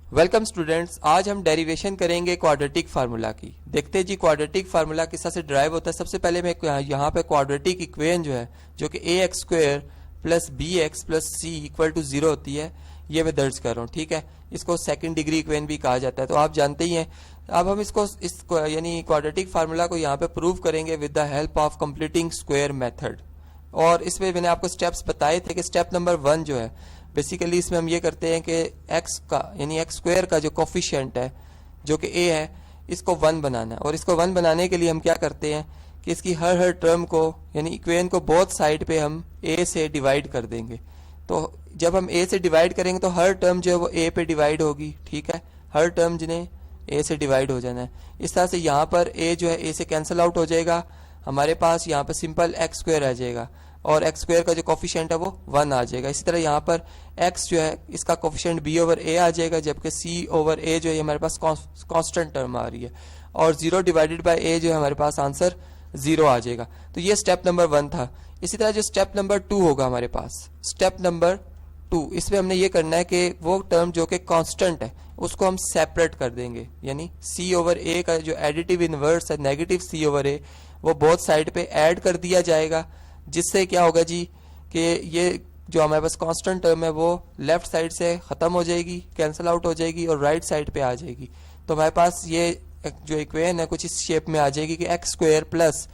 Welcome students, आज हम derivation करेंगे क्वाड्रेटिक फार्मूला की। देखते हैं जी क्वाड्रेटिक फार्मूला किस तरह से ड्राइव होता है। सबसे पहले मैं यहाँ पे क्वाड्रेटिक इक्वेशन जो है, जो कि a x square plus b x plus c equal to 0 होती है, ये मैं दर्ज कर रहा हूँ। ठीक है, इसको सेकंड डिग्री इक्वेशन भी कहा जाता है, तो आप जानते ही हैं। अब हम इसको यानी क्वाड्रेटिक फार्मूला को यहाँ पे प्रूव करेंगे with the help of completing square method. और इसमें मैंने आपको स्टेप्स बताए थे कि स्टेप नंबर 1 जो है, बेसिकली इसमें हम ये करते हैं कि x का यानी एक्स स्क्वायर का जो कोफिशिएंट है जो कि a है, इसको 1 बनाना है। और इसको 1 बनाने के लिए हम क्या करते हैं कि इसकी हर टर्म को यानी इक्वेशन को बोथ साइड पे हम a से डिवाइड कर देंगे। तो जब हम a से डिवाइड करेंगे तो हर टर्म जो है वो a पे डिवाइड होगी। ठीक है, हर टर्म जिन्हें a से डिवाइड हो जाना है। इस तरह से यहाँ पर a जो है a से कैंसिल आउट हो जाएगा, हमारे पास यहाँ पर सिंपल एक्स स्क्वायर आ जाएगा और एक्स स्क्वायर का जो कोफिशिएंट है वो 1 आ जाएगा। इसी तरह यहाँ पर x जो है इसका कोफिशिएंट b ओवर a आ जाएगा, जबकि c ओवर a जो है हमारे पास कांस्टेंट टर्म आ रही है और 0 डिवाइडेड बाय a जो है हमारे पास आंसर 0 आ जाएगा। तो ये स्टेप नंबर 1 था। इसी तरह जो स्टेप नंबर 2 होगा हमारे पास, स्टेप नंबर 2, इसमें हमने ये करना है कि वो टर्म जो कि कांस्टेंट है उसको हम सेपरेट कर देंगे, यानी c ओवर a का जो एडिटिव इनवर्स है नेगेटिव c ओवर a वो बोथ साइड पे ऐड कर दिया जाएगा, जिससे क्या होगा जी कि ये जो हमारे पास कांस्टेंट टर्म है वो लेफ्ट साइड से खत्म हो जाएगी, कैंसिल आउट हो जाएगी और राइट साइड पे आ जाएगी। तो हमारे पास ये जो इक्वेशन है कुछ इस शेप में आ जाएगी कि x square plus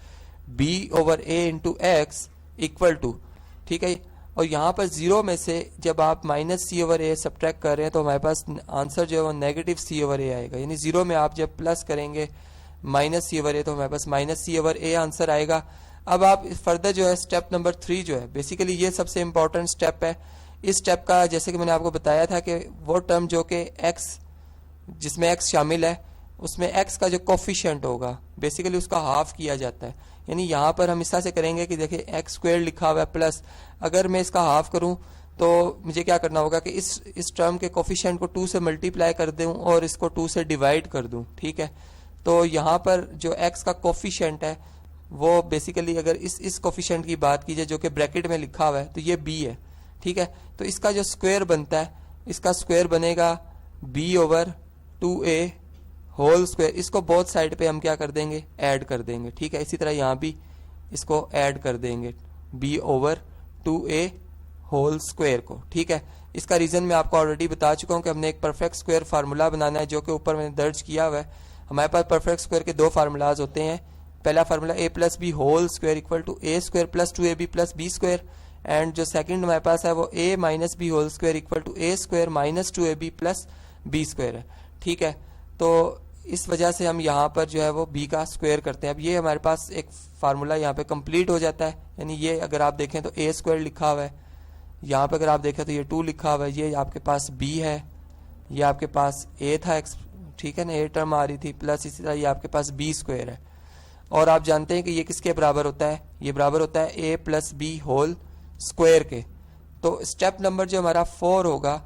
b over a into x equal to, ठीक है। और यहाँ पर 0 में से जब आप माइनस सी ओवर ए सब्ट्रैक्ट कर रहे हैं तो हमारे पास आंसर जो है वो नेगेटिव सी ओवर ए आएगा, यानी 0 में आप जब प्लस करेंगे माइनस सी ओवर ए तो हमारे पास minus c over a answer आएगा। अब आप फर्दर जो है स्टेप नंबर 3 जो है, बेसिकली ये सबसे इंपॉर्टेंट स्टेप है। इस स्टेप का जैसे कि मैंने आपको बताया था कि वो टर्म जो कि x जिसमें x शामिल है उसमें x का जो कोफिशिएंट होगा बेसिकली उसका हाफ किया जाता है। यानी यहाँ पर हम इस तरह से करेंगे कि देखिए एक्स स्क्वायर लिखा हुआ है प्लस, अगर मैं इसका हाफ करूँ तो मुझे क्या करना होगा कि इस टर्म के कोफिशिएंट को 2 से मल्टीप्लाई कर दूँ और इसको 2 से डिवाइड कर दूँ। ठीक है, तो यहाँ पर जो x का कोफिशिएंट है वो बेसिकली अगर इस कोफिशिएंट की बात कीजिए जो कि ब्रैकेट में लिखा हुआ है तो ये b है। ठीक है, तो इसका जो स्क्वायर बनता है, इसका स्क्वायर बनेगा b over 2a whole square. इसको बोथ साइड पे हम क्या कर देंगे, ऐड कर देंगे। ठीक है, इसी तरह यहाँ भी इसको ऐड कर देंगे b over 2a whole square को। ठीक है, इसका रीजन मैं आपको ऑलरेडी बता चुका हूँ कि हमने एक परफेक्ट स्क्वायर फार्मूला बनाना है जो कि ऊपर मैंने दर्ज किया हुआ है। हमारे पास परफेक्ट स्क्वायर के 2 फार्मूलाज होते हैं। पहला formula a plus b whole square equal to a square plus 2ab plus b square, and जो सेकंड हमारे पास है वो a minus b whole square equal to a square minus 2ab plus b square है। ठीक है, तो इस वजह से हम यहाँ पर जो है वो b का स्क्वायर करते हैं। अब ये हमारे पास एक फार्मूला यहाँ पे कंप्लीट हो जाता है, यानी ये अगर आप देखें तो a स्क्वायर लिखा हुआ है, यहाँ पे अगर आप देखें तो ये 2 लिखा हुआ है, ये आपके पास b है, ये आपके पास a था, ठीक है ना, a टर्म आ रही थी, प्लस इसी तरह ये आपके पास b स्क्वायर है। और आप जानते हैं कि ये किसके बराबर होता है, ये बराबर होता है a plus b whole square के। तो स्टेप नंबर जो हमारा 4 होगा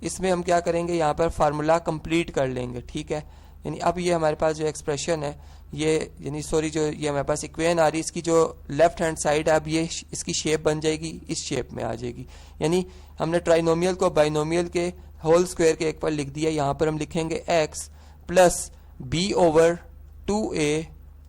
इसमें हम क्या करेंगे, यहाँ पर फार्मूला कंप्लीट कर लेंगे। ठीक है, यानी अब ये हमारे पास जो एक्सप्रेशन है ये यानी सॉरी जो ये हमारे पास इक्वेशन आ रही है इसकी जो लेफ्ट हैंड साइड है अब ये इसकी शेप बन जाएगी, इस शेप में आ जाएगी। यानी हमने ट्राइनोमियल को बाइनोमियल के होल स्क्वायर के एक पर लिख दिया, यहाँ पर हम लिखेंगे x plus b over 2a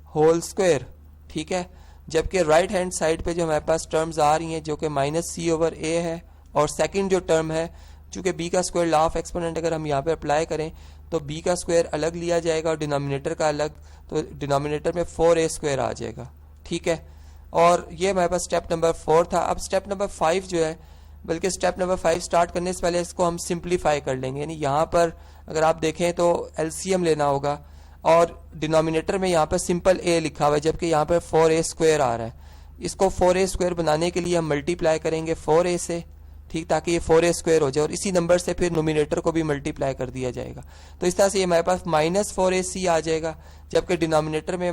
whole square. ठीक है, जबकि राइट हैंड साइड पे जो हमारे पास टर्म्स आ रही हैं जो कि माइनस सी ओवर a है, और सेकंड जो टर्म है चूंकि b का स्क्वायर लॉ ऑफ एक्सपोनेंट अगर हम यहाँ पे अप्लाई करें तो b का स्क्वायर अलग लिया जाएगा और डिनोमिनेटर का अलग, तो डिनोमिनेटर में 4a स्क्वायर आ जाएगा। ठीक है, और ये हमारे पास स्टेप नंबर 4 था। अब स्टेप नंबर 5 जो है, बल्कि स्टेप नंबर 5 स्टार्ट करने से पहले इसको हम सिंप्लीफाई कर लेंगे। यानी यहाँ पर अगर आप देखें तो एलसीएम लेना होगा और डिनोमिनेटर में यहाँ पर सिंपल a लिखा हुआ है जबकि यहाँ पर 4a स्क्वायर आ रहा है। इसको 4a स्क्वायर बनाने के लिए हम मल्टीप्लाई करेंगे 4a से, ठीक, ताकि ये 4a स्क्वायर हो जाए और इसी नंबर से फिर नोमिनेटर को भी मल्टीप्लाई कर दिया जाएगा। तो इस तरह से ये हमारे पास माइनस 4ac आ जाएगा जबकि डिनोमिनेटर में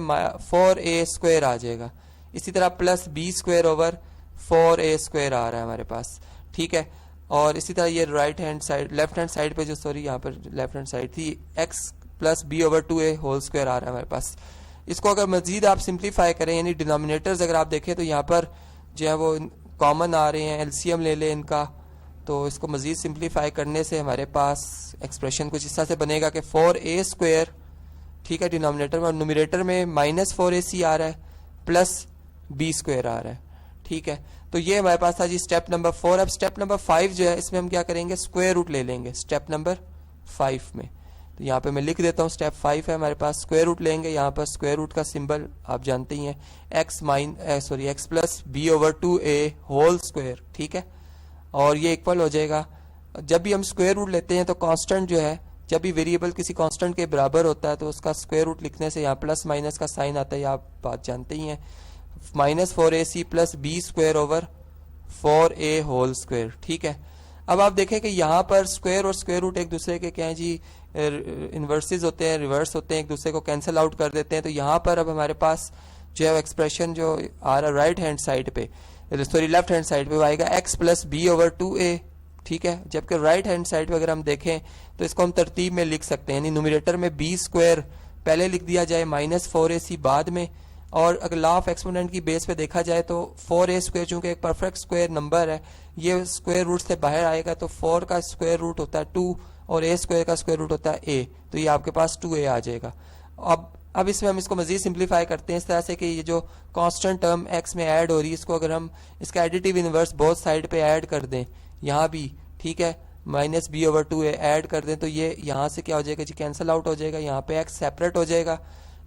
4a स्क्वायर आ जाएगा। इसी तरह plus b square over 4a square आ रहा है हमारे पास। ठीक है, और इसी तरह ये right hand side left hand side पे जो सॉरी यहाँ पर लेफ्ट हैंड साइड थी x plus b over 2a whole square आ रहा है हमारे पास। इसको अगर मजीद आप सिंप्लीफाई करें यानी डिनोमिनेटर्स अगर आप देखें तो यहाँ पर जो है वो कॉमन आ रहे हैं, एलसीएम ले लें इनका, तो इसको मजीद सिंप्लीफाई करने से हमारे पास एक्सप्रेशन कुछ इस तरह से बनेगा कि 4a स्क्वायर, ठीक है, डिनोमिनेटर में, और न्यूमरेटर में -4ac आ रहा है प्लस b स्क्वायर आ रहा है, ठीक है। तो ये हमारे पास था जी स्टेप नंबर 4। अब स्टेप नंबर 5 जो है, इसमें हम क्या करेंगे, स्क्वायर रूट ले लेंगे स्टेप नंबर 5 में। तो यहाँ पे मैं लिख देता हूँ, स्टेप 5 है हमारे पास, स्क्वायर रूट लेंगे। यहाँ पर स्क्वायर रूट का सिंबल आप जानते ही हैं, x plus b over 2a whole square, ठीक है। और ये इक्वल हो जाएगा, जब भी हम स्क्वायर रूट लेते हैं तो कांस्टेंट जो है, जब भी वेरिएबल किसी कांस्टेंट के बराबर होता है तो उसका स्क्वायर रूट लिखने से यहाँ प्लस माइनस का साइन आता है, आप बात जानते ही हैं। -4ac plus b square over 4a whole square, ठीक है। अब आप देखें कि यहाँ पर स्क्वायर और स्क्वायर रूट एक दूसरे के क्या है जी, इन्वर्सेस होते हैं, रिवर्स होते हैं, एक दूसरे को कैंसिल आउट कर देते हैं। तो यहाँ पर अब हमारे पास जो है एक्सप्रेशन जो आ रहा है राइट हैंड साइड पे, सॉरी लेफ्ट हैंड साइड पे, वो आएगा x plus b over 2a, ठीक है। जबकि राइट हैंड साइड पे अगर हम देखें तो इसको हम तरतीब में लिख सकते हैं, यानी न्यूमरेटर में b स्क्वायर पहले लिख दिया जाए, -4ac बाद में, और अगर लॉ ऑफ एक्सपोनेंट की बेस पे देखा जाए तो 4a स्क्वायर चूंकि एक परफेक्ट स्क्वायर नंबर है, ये स्क्वायर रूट से बाहर आएगा, तो 4 का स्क्वायर रूट होता है 2 और a स्क्वायर का स्क्वायर रूट होता है a, तो ये आपके पास 2a आ जाएगा। अब इसमें हम इसको मजीद सिंप्लीफाई करते हैं इस तरह से कि ये जो कांस्टेंट टर्म x में ऐड हो रही है, इसको अगर हम इसका एडिटिव इनवर्स बोथ साइड पे ऐड कर दें, यहाँ भी, ठीक है, -b ओवर 2a ऐड कर दें, तो ये यहाँ से क्या हो जाएगा जी, कैंसिल आउट हो जाएगा, यहाँ पे x सेपरेट हो जाएगा।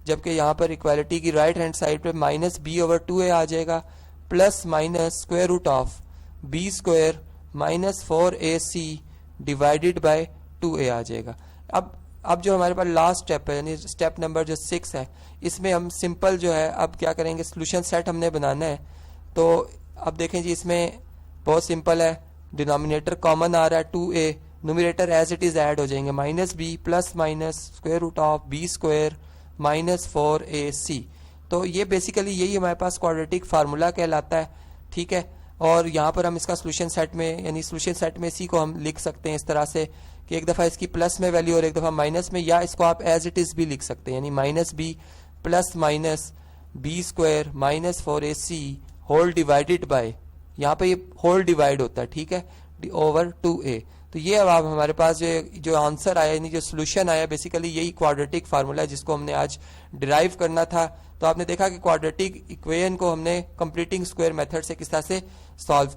जबकि यहाँ पर इक्वालिटी की राइट हैंड साइड पे -b ओवर 2a आ जाएगा plus minus square root of b square -4ac divided by 2a आ जाएगा। अब जो हमारे पास लास्ट स्टेप है, यानी स्टेप नंबर जो 6 है, इसमें हम सिंपल जो है अब क्या करेंगे, सोल्यूशन सेट हमने बनाना है। तो अब देखें जी, इसमें बहुत सिंपल है, डिनोमिनेटर कॉमन आ रहा है 2a, numerator as it is add हो जाएंगे, -b plus minus square root of b square -4ac। तो ये बेसिकली यही हमारे पास क्वाड्रेटिक फार्मूला कहलाता है, ठीक है। और यहाँ पर हम इसका सोल्यूशन सेट में, यानी सोल्यूशन सेट में इसी को हम लिख सकते हैं इस तरह से कि एक दफ़ा इसकी प्लस में वैल्यू और एक दफ़ा माइनस में, या इसको आप एज इट इज़ भी लिख सकते हैं, यानी -b plus minus b square -4ac whole divided by, यहाँ पे ये होल डिवाइड होता है, ठीक है, ओवर 2a। तो ये अब हमारे पास जो आंसर आया, यानी जो सोल्यूशन आया, बेसिकली यही क्वाड्रेटिक फार्मूला है जिसको हमने आज डिराइव करना था। तो आपने देखा कि क्वाड्रेटिक इक्वेशन को हमने कंप्लीटिंग स्क्वायर मेथड से किस तरह से सॉल्व